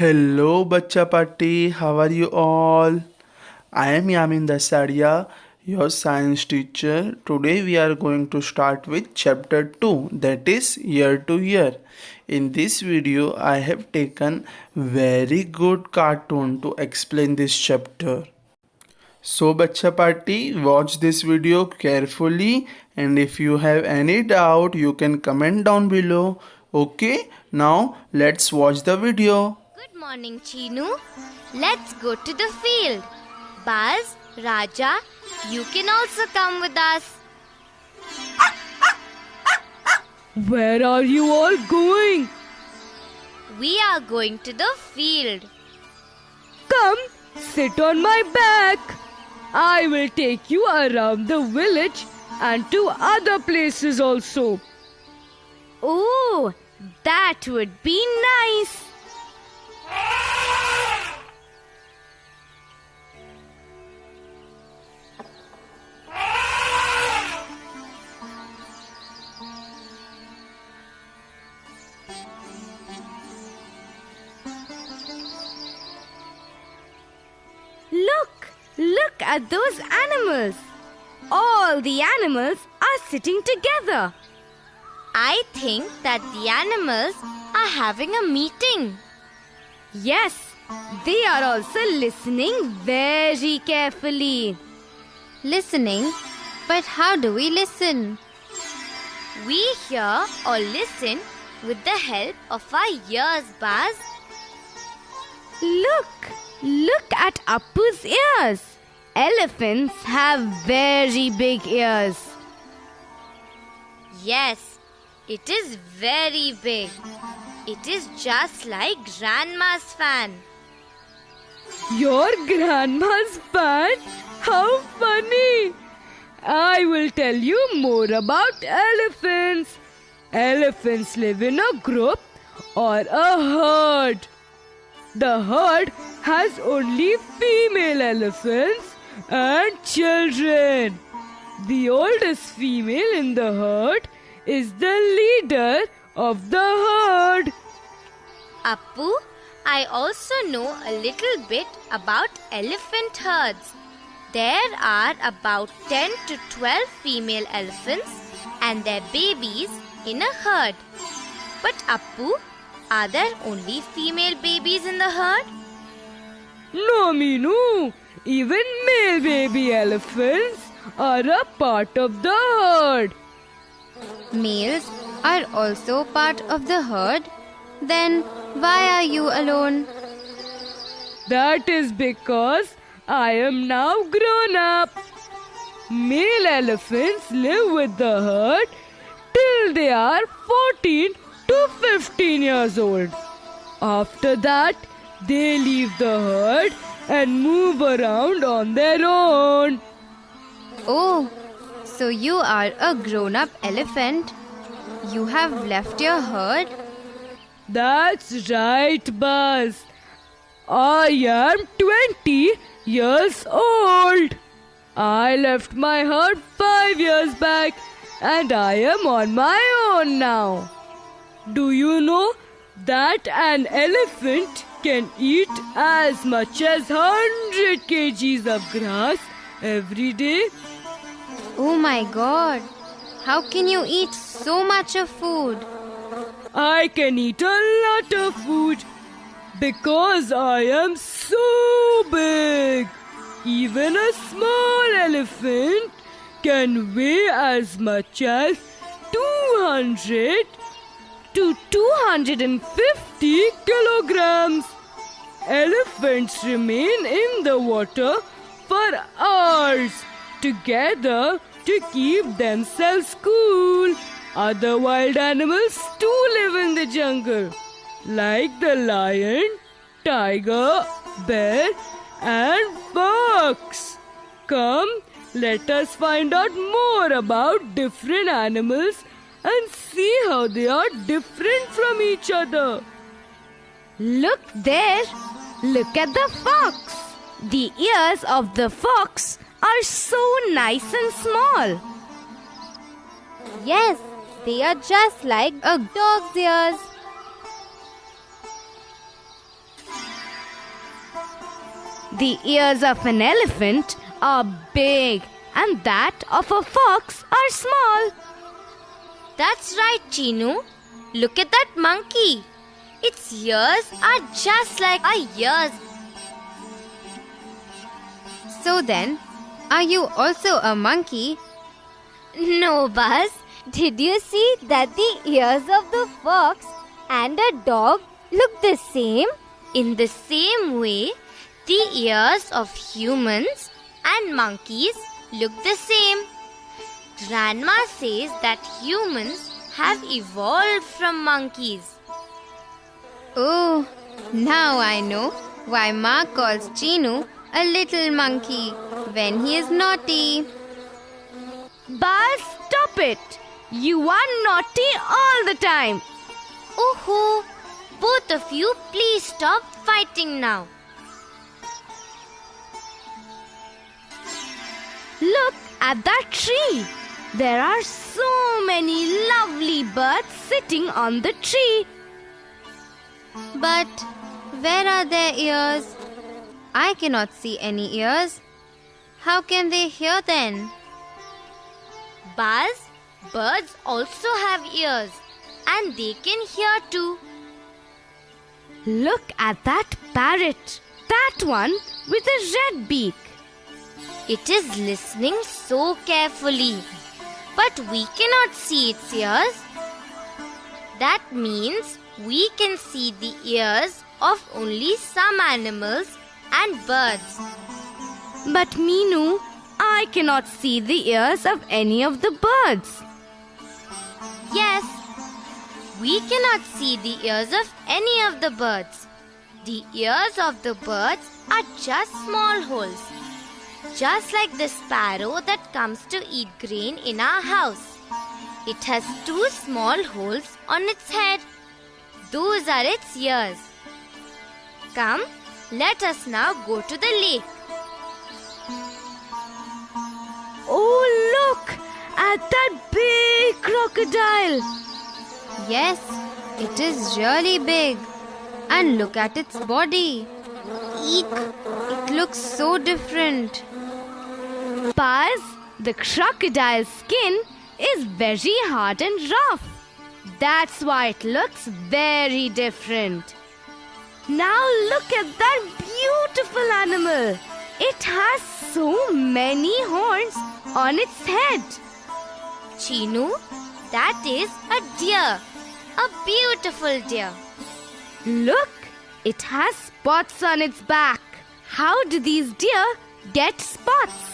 Hello, Bacha Party. How are you all? I am Yamin Dasadia, your science teacher. Today we are going to start with chapter 2, that is year to year. In this video, I have taken very good cartoon to explain this chapter. So, Bacha Party, watch this video carefully, and if you have any doubt, you can comment down below. Okay, now let's watch the video. Good morning, Chinu. Let's go to the field. Buzz, Raja, you can also come with us. Where are you all going? We are going to the field. Come, sit on my back. I will take you around the village and to other places also. Oh, that would be nice. Look at those animals. All the animals are sitting together. I think that the animals are having a meeting. Yes, they are also listening very carefully. Listening? But how do we listen? We hear or listen with the help of our ears, Buzz. Look at Appu's ears. Elephants have very big ears. Yes, it is very big. It is just like Grandma's fan. Your grandma's fan? How funny! I will tell you more about elephants. Elephants live in a group or a herd. The herd has only female elephants and children. The oldest female in the herd is the leader of the herd. Appu, I also know a little bit about elephant herds. There are about 10 to 12 female elephants and their babies in a herd. But Appu, are there only female babies in the herd? No, Meenu. Even male baby elephants are a part of the herd. Males are also part of the herd. Then why are you alone? That is because I am now grown up. Male elephants live with the herd till they are 14 to 15 years old. After that, they leave the herd and move around on their own. Oh, so you are a grown-up elephant. You have left your herd? That's right, Buzz. I am 20 years old. I left my herd 5 years back and I am on my own now. Do you know that an elephant can eat as much as 100 kgs of grass every day? Oh my God! How can you eat so much of food? I can eat a lot of food because I am so big. Even a small elephant can weigh as much as 200 to 250 kilograms. Elephants remain in the water for hours together to keep themselves cool. Other wild animals too live in the jungle, like the lion, tiger, bear, and fox. Come, let us find out more about different animals and see how they are different from each other. Look there! Look at the fox! The ears of the fox are so nice and small. Yes, they are just like a dog's ears. The ears of an elephant are big and that of a fox are small. That's right, Chinu. Look at that monkey. Its ears are just like our ears. So then, are you also a monkey? No, Buzz. Did you see that the ears of the fox and a dog look the same? In the same way, the ears of humans and monkeys look the same. Grandma says that humans have evolved from monkeys. Oh, now I know why Ma calls Chinu a little monkey when he is naughty. Buzz, stop it! You are naughty all the time. Oh, both of you, please stop fighting now. Look at that tree. There are so many lovely birds sitting on the tree. But where are their ears? I cannot see any ears. How can they hear then? Buzz, birds also have ears and they can hear too. Look at that parrot, that one with a red beak. It is listening so carefully, but we cannot see its ears. That means we can see the ears of only some animals and birds. But Meenu, I cannot see the ears of any of the birds. Yes, we cannot see the ears of any of the birds. The ears of the birds are just small holes, just like the sparrow that comes to eat grain in our house. It has two small holes on its head. Those are its ears. Come, let us now go to the lake. Oh, look at that big crocodile. Yes, it is really big. And look at its body. Eek! It looks so different. Buzz, the crocodile's skin is very hard and rough. That's why it looks very different. Now look at that beautiful animal. It has so many horns on its head. Chinu, that is a deer. A beautiful deer. Look, it has spots on its back. How do these deer get spots?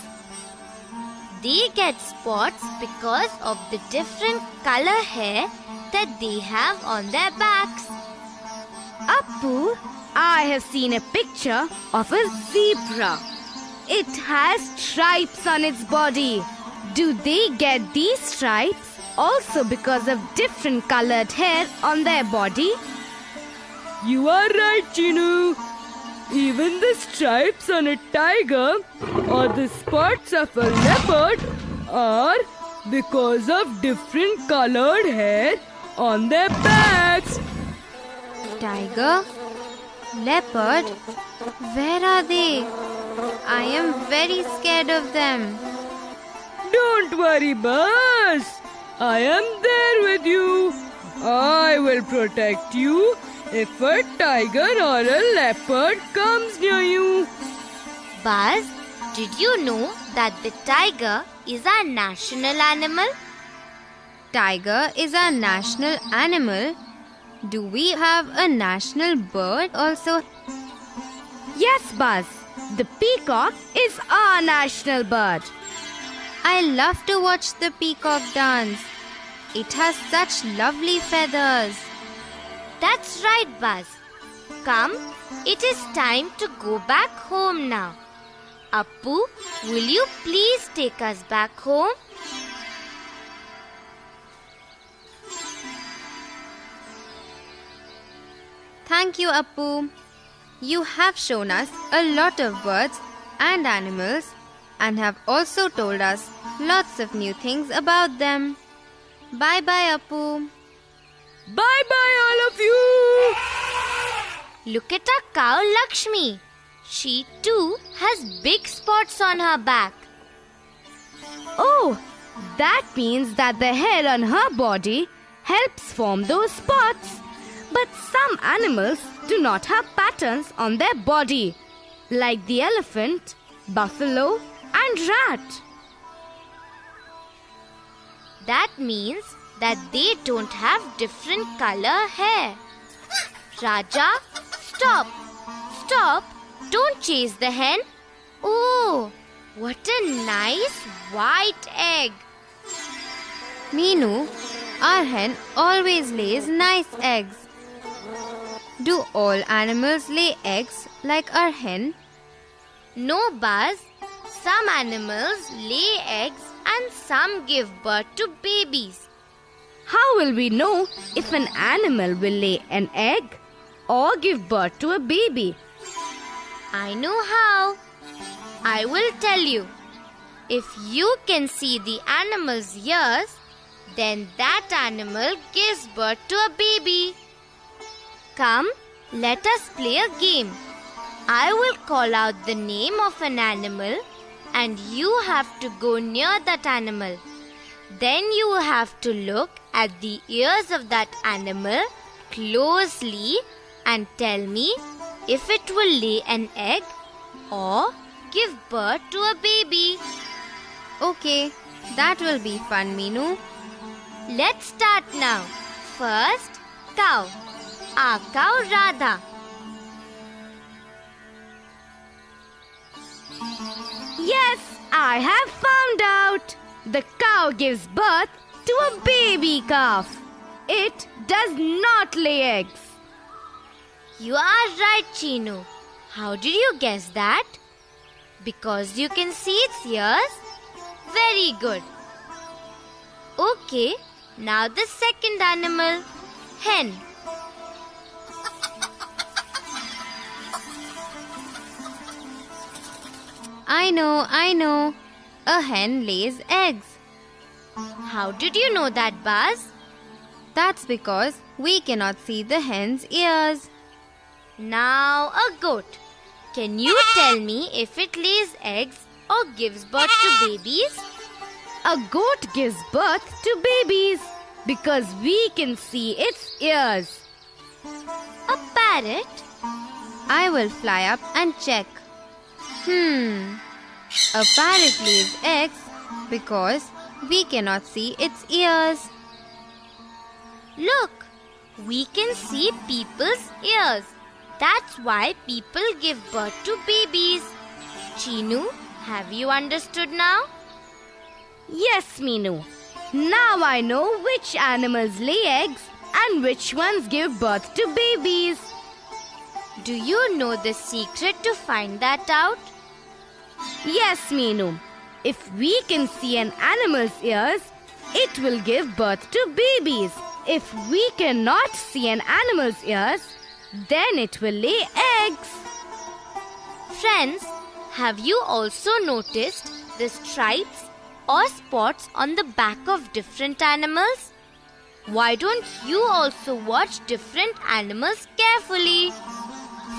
They get spots because of the different color hair that they have on their backs. Appu, I have seen a picture of a zebra. It has stripes on its body. Do they get these stripes also because of different colored hair on their body? You are right, Chinu. Even the stripes on a tiger or the spots of a leopard are because of different colored hair on their backs. Tiger? Leopard? Where are they? I am very scared of them. Don't worry, Buzz. I am there with you. I will protect you if a tiger or a leopard comes near you. Buzz, did you know that the tiger is our national animal? Tiger is our national animal. Do we have a national bird also? Yes, Buzz. The peacock is our national bird. I love to watch the peacock dance. It has such lovely feathers. That's right, Buzz. Come, it is time to go back home now. Appu, will you please take us back home? Thank you, Appu. You have shown us a lot of birds and animals and have also told us lots of new things about them. Bye-bye, Appu. Bye-bye, all of you. Look at our cow Lakshmi. She too has big spots on her back. Oh, that means that the hair on her body helps form those spots. But some animals do not have patterns on their body, like the elephant, buffalo, and rat. That means that they don't have different color hair. Raja, stop! Stop! Don't chase the hen. Oh, what a nice white egg. Meenu, our hen always lays nice eggs. Do all animals lay eggs like our hen? No, Buzz. Some animals lay eggs and some give birth to babies. How will we know if an animal will lay an egg or give birth to a baby? I know how. I will tell you. If you can see the animal's ears, then that animal gives birth to a baby. Come, let us play a game. I will call out the name of an animal and you have to go near that animal. Then you have to look at the ears of that animal closely and tell me if it will lay an egg or give birth to a baby. Okay, that will be fun, Meenu. Let's start now. First, cow. Our cow Radha. Yes, I have found out. The cow gives birth to a baby calf. It does not lay eggs. You are right, Chinu. How did you guess that? Because you can see its ears? Very good. Okay, now the second animal, hen. I know. A hen lays eggs. How did you know that, Buzz? That's because we cannot see the hen's ears. Now a goat. Can you tell me if it lays eggs or gives birth to babies? A goat gives birth to babies because we can see its ears. A parrot? I will fly up and check. A parrot lays eggs because we cannot see its ears. Look, we can see people's ears. That's why people give birth to babies. Chinu, have you understood now? Yes, Meenu. Now I know which animals lay eggs and which ones give birth to babies. Do you know the secret to find that out? Yes, Meenu. If we can see an animal's ears, it will give birth to babies. If we cannot see an animal's ears, then it will lay eggs. Friends, have you also noticed the stripes or spots on the back of different animals? Why don't you also watch different animals carefully?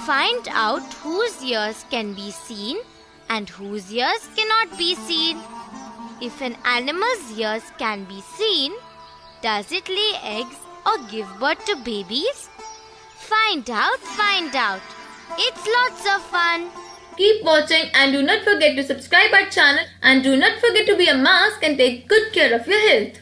Find out whose ears can be seen and whose ears cannot be seen. If an animal's ears can be seen, does it lay eggs or give birth to babies? Find out. It's lots of fun. Keep watching and do not forget to subscribe our channel and do not forget to wear a mask and take good care of your health.